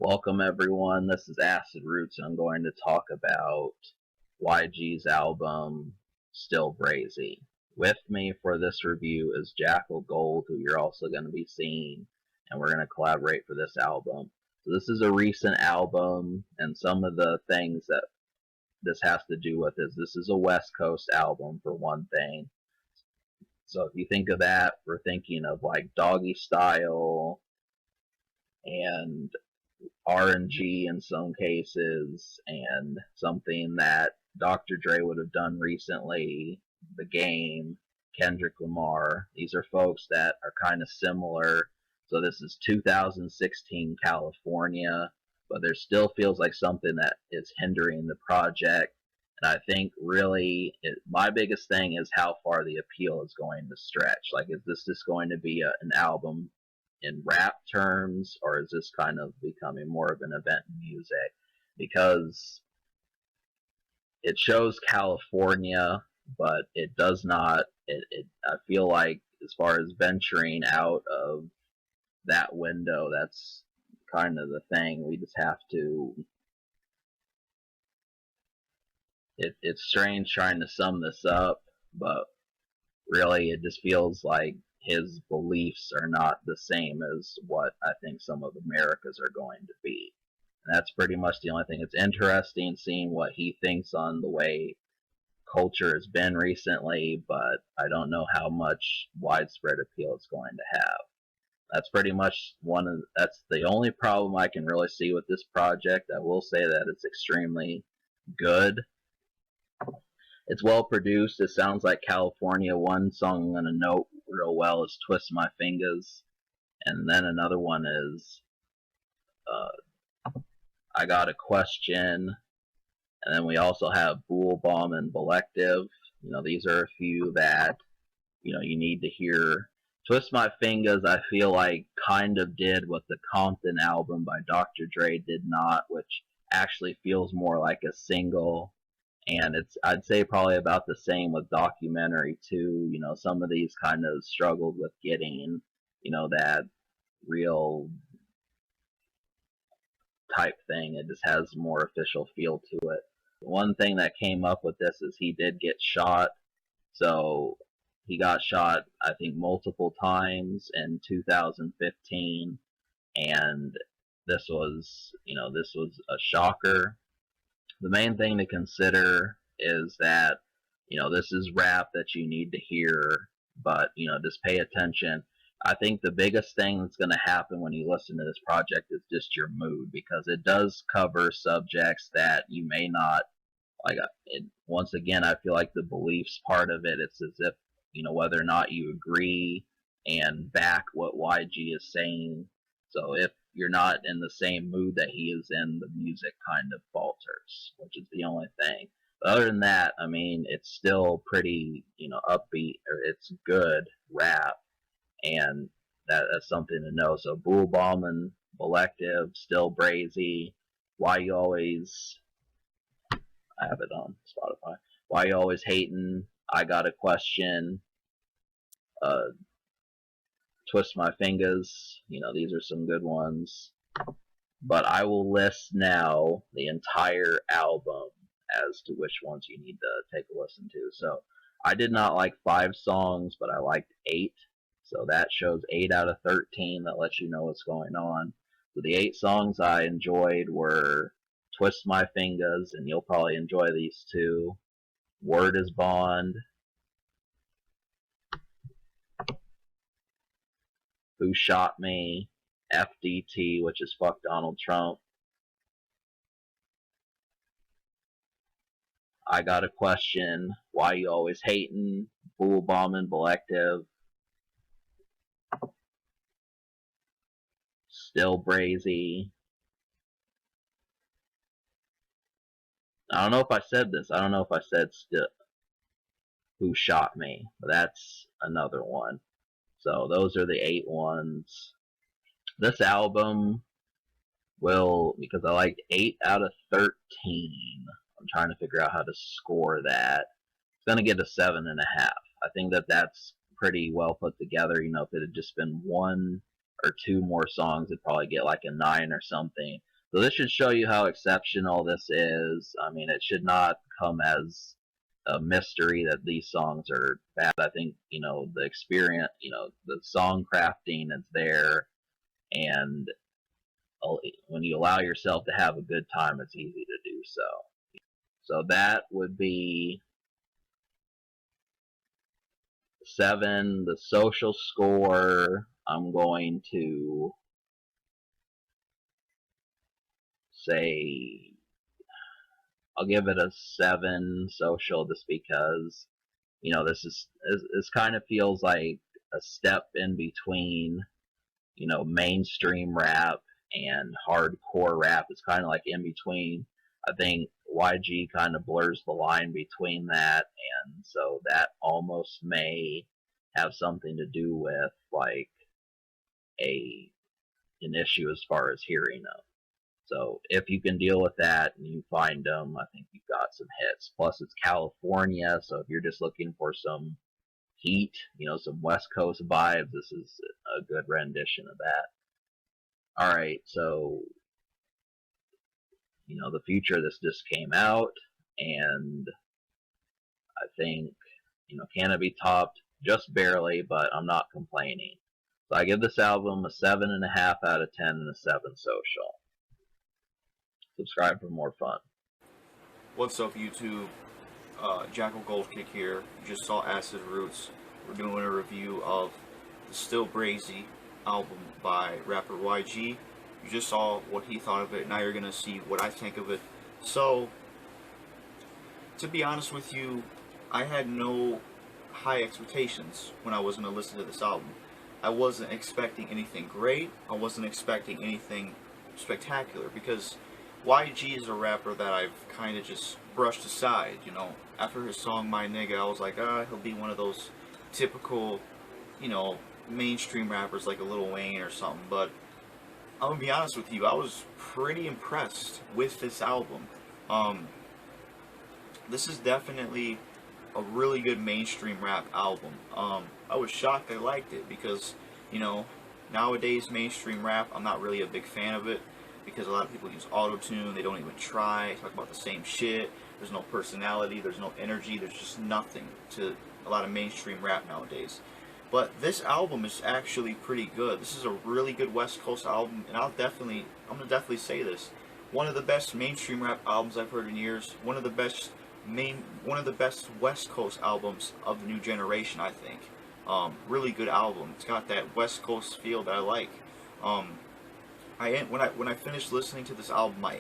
Welcome everyone, this is Acid Roots and I'm going to talk about YG's album, Still Brazy. With me for this review is Jackal Gold, who you're also going to be seeing, and we're going to collaborate for this album. So this is a recent album, and some of the things that this has to do with is this is a West Coast album for one thing. So if you think of that, we're thinking of like Doggy Style and R&G in some cases, and something that Dr. Dre would have done recently, The Game, Kendrick Lamar. These are folks that are kind of similar. So this is 2016 California, but there still feels like something that is hindering the project. And I think really my biggest thing is how far the appeal is going to stretch. Like, is this just going to be an album in rap terms, or is this kind of becoming more of an event in music? Because it shows California, but it does not. I feel like as far as venturing out of that window, that's kind of the thing. We just have to. It's strange trying to sum this up, but really, it just feels like his beliefs are not the same as what I think some of America's are going to be. And that's pretty much the only thing. It's interesting seeing what he thinks on the way culture has been recently, but I don't know how much widespread appeal it's going to have. That's pretty much that's the only problem I can really see with this project. I will say that it's extremely good. It's well produced. It sounds like California. One song I'm going to note real well is Twist My Fingers. And then another one is I Got a Question. And then we also have Bool Bomb and Selective. These are a few that, you need to hear. Twist My Fingers, I feel like, kind of did what the Compton album by Dr. Dre did not, which actually feels more like a single. And I'd say probably about the same with Documentary too. Some of these kind of struggled with getting, that real type thing. It just has more official feel to it. One thing that came up with this is he did get shot. So he got shot, I think, multiple times in 2015, and this was a shocker. The main thing to consider is that, this is rap that you need to hear, but, just pay attention. I think the biggest thing that's going to happen when you listen to this project is just your mood, because it does cover subjects that you may not like. Once again, I feel like the beliefs part of it, it's as if, whether or not you agree and back what YG is saying. So if you're not in the same mood that he is in, the music kind of falters, which is the only thing. But other than that, I mean, it's still pretty, upbeat, or it's good rap, and that's something to know. So Bool Bomb and Selective, Still Brazy, Why You Always, I have it on Spotify. Why You Always Hating, I Got a Question, uh, Twist My Fingers. These are some good ones. But I will list now the entire album as to which ones you need to take a listen to. So I did not like 5 songs, but I liked 8. So that shows 8 out of 13. That lets you know what's going on. So the 8 songs I enjoyed were Twist My Fingers, and you'll probably enjoy these too. Word is Bond, Who Shot Me, FDT, which is Fuck Donald Trump, I Got a Question, Why You Always Hating, Bool Bomb and Selective, Still Brazy. I don't know if I said this. I don't know if I said Who Shot Me. But that's another one. So those are the 8 ones. This album will, because I liked 8 out of 13. I'm trying to figure out how to score that. It's going to get a 7.5. I think that's pretty well put together. If it had just been one or 2 more songs, it'd probably get like a 9 or something. So this should show you how exceptional this is. I mean, it should not come as a mystery that these songs are bad. I think, the experience, the song crafting is there, and when you allow yourself to have a good time, it's easy to do so. So that would be 7. The social score, I'm going to say, I'll give it a 7 social, just because, this kind of feels like a step in between, mainstream rap and hardcore rap. It's kind of like in between. I think YG kind of blurs the line between that, and so that almost may have something to do with like a an issue as far as hearing them. So if you can deal with that and you find them, I think you've got some hits. Plus, it's California, so if you're just looking for some heat, some West Coast vibes, this is a good rendition of that. All right, so the future, this just came out, and I think can it be topped? Just barely, but I'm not complaining. So I give this album a 7.5 out of 10 and a 7 social. Subscribe for more fun. What's up, YouTube? Jackal Goldkick here. You just saw Acid Roots. We're doing a review of the Still Brazy album by rapper YG. You just saw what he thought of it. Now you're gonna see what I think of it. So, to be honest with you, I had no high expectations when I was gonna listen to this album. I wasn't expecting anything great. I wasn't expecting anything spectacular, because YG is a rapper that I've kind of just brushed aside, After his song My Nigga, I was like, he'll be one of those typical, mainstream rappers like a Lil Wayne or something. But I'm gonna be honest with you, I was pretty impressed with this album. This is definitely a really good mainstream rap album. I was shocked I liked it because, nowadays mainstream rap, I'm not really a big fan of it, because a lot of people use auto-tune, they don't even try, talk about the same shit, there's no personality, there's no energy, there's just nothing to a lot of mainstream rap nowadays. But this album is actually pretty good. This is a really good West Coast album, and I'm gonna definitely say this. One of the best mainstream rap albums I've heard in years, one of the best West Coast albums of the new generation, I think. Really good album. It's got that West Coast feel that I like. When I finished listening to this album, I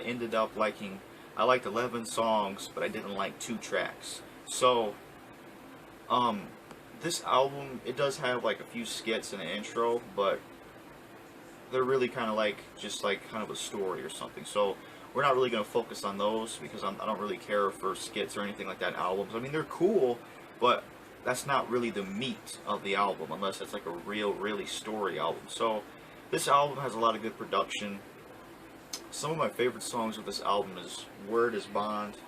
ended up liking. I liked 11 songs, but I didn't like 2 tracks. So, this album, it does have like a few skits and an intro, but they're really kind of like just like kind of a story or something. So we're not really going to focus on those, because I don't really care for skits or anything like that in albums. I mean, they're cool, but that's not really the meat of the album, unless it's like a really story album. So this album has a lot of good production. Some of my favorite songs of this album is Word is Bond,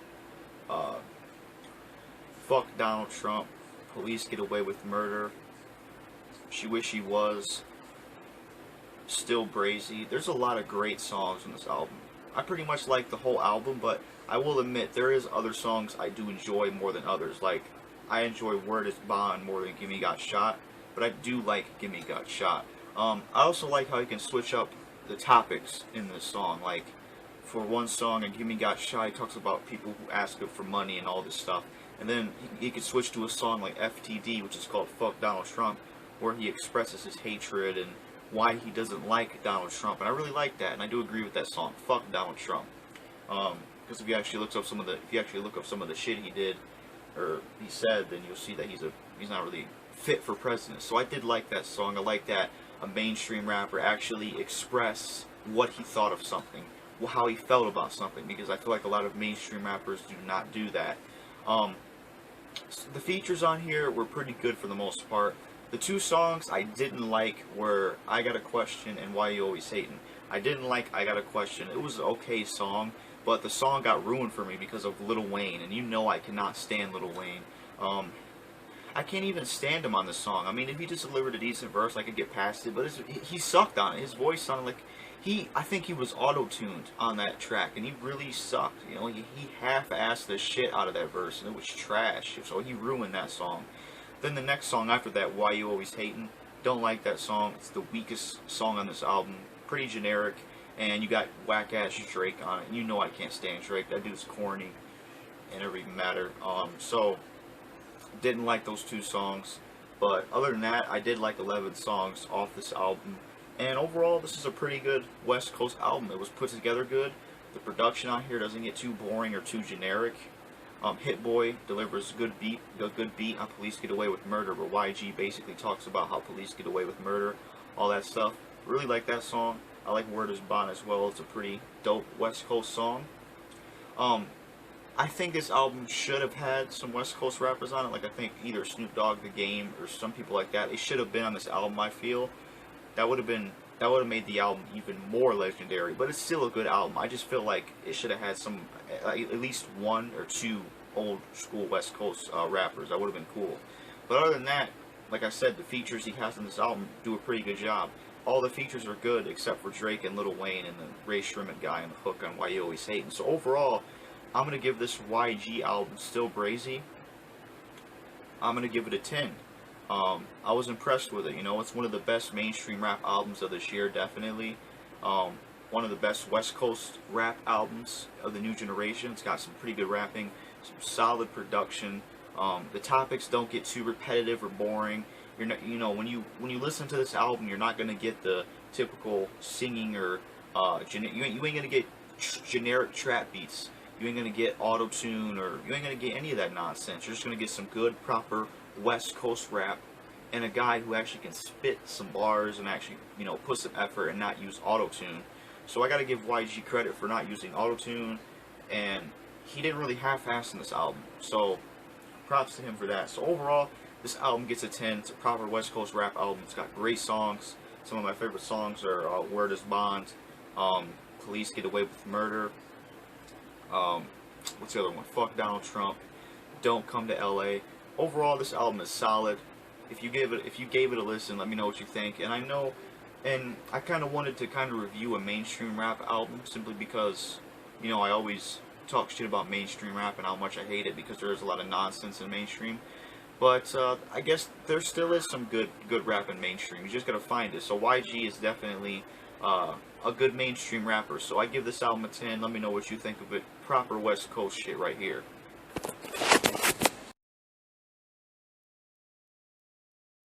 Fuck Donald Trump, Police Get Away with Murder, She Wish She Was, Still Brazy. There's a lot of great songs on this album. I pretty much like the whole album, but I will admit there is other songs I do enjoy more than others. Like, I enjoy Word is Bond more than Gimme Got Shot, but I do like Gimme Got Shot. I also like how he can switch up the topics in this song. Like, for one song, and Gimme Got Shot, he talks about people who ask him for money and all this stuff. And then he could switch to a song like FTD, which is called Fuck Donald Trump, where he expresses his hatred and why he doesn't like Donald Trump. And I really like that, and I do agree with that song, Fuck Donald Trump. Because if you actually look up some of the shit he did or he said, then you'll see that he's not really fit for president. So I did like that song. I like that a mainstream rapper actually express what he thought of something, how he felt about something, because I feel like a lot of mainstream rappers do not do that. The features on here were pretty good for the most part. The 2 songs I didn't like were I Got a Question and Why You Always Hatin'. I didn't like I Got a Question. It was an okay song, but the song got ruined for me because of Lil Wayne, and I cannot stand Lil Wayne. I can't even stand him on this song. I mean, if he just delivered a decent verse, I could get past it. But he sucked on it. His voice sounded like I think he was auto-tuned on that track, and he really sucked. You know, he half-assed the shit out of that verse, and it was trash. So he ruined that song. Then the next song after that, Why You Always Hatin', don't like that song. It's the weakest song on this album. Pretty generic, and you got whack-ass Drake on it. And you know I can't stand Drake. That dude's corny and it doesn't even matter. So didn't like those two songs, but other than that, I did like 11 songs off this album. And overall, this is a pretty good West Coast album. It was put together good. The production on here doesn't get too boring or too generic. Hit Boy delivers a good beat on Police Get Away with Murder, where YG basically talks about how police get away with murder, all that stuff. Really like that song. I like Word Is Bond as well. It's a pretty dope West Coast song. I think this album should have had some West Coast rappers on it. Like I think either Snoop Dogg, The Game, or some people like that. They should have been on this album. I feel that would have made the album even more legendary. But it's still a good album. I just feel like it should have had some, at least one or two old school West Coast rappers. That would have been cool. But other than that, like I said, the features he has on this album do a pretty good job. All the features are good except for Drake and Lil Wayne and the Ray Sherman guy on the hook on Why You Always Hatin'. So overall, I'm going to give this YG album, Still Brazy, I'm going to give it a 10. I was impressed with it. You know, it's one of the best mainstream rap albums of this year, definitely. One of the best West Coast rap albums of the new generation. It's got some pretty good rapping, some solid production. The topics don't get too repetitive or boring. You're not, you know, when you listen to this album, you're not going to get the typical singing or you ain't going to get generic trap beats. You ain't going to get auto-tune, or you ain't going to get any of that nonsense. You're just going to get some good, proper West Coast rap and a guy who actually can spit some bars and actually, you know, put some effort and not use auto-tune. So I got to give YG credit for not using auto-tune, and he didn't really half-ass in this album. So props to him for that. So overall, this album gets a 10. It's a proper West Coast rap album. It's got great songs. Some of my favorite songs are Word Is Bond, Police Get Away with Murder, what's the other one? Fuck Donald Trump, Don't Come to LA. Overall, this album is solid. If you gave it a listen, let me know what you think. And I kind of wanted to kind of review a mainstream rap album simply because, you know, I always talk shit about mainstream rap and how much I hate it because there is a lot of nonsense in mainstream. But I guess there still is some good rap in mainstream. You just gotta find it. So YG is definitely a good mainstream rapper. So I give this album a 10. Let me know what you think of it. Proper West Coast shit right here.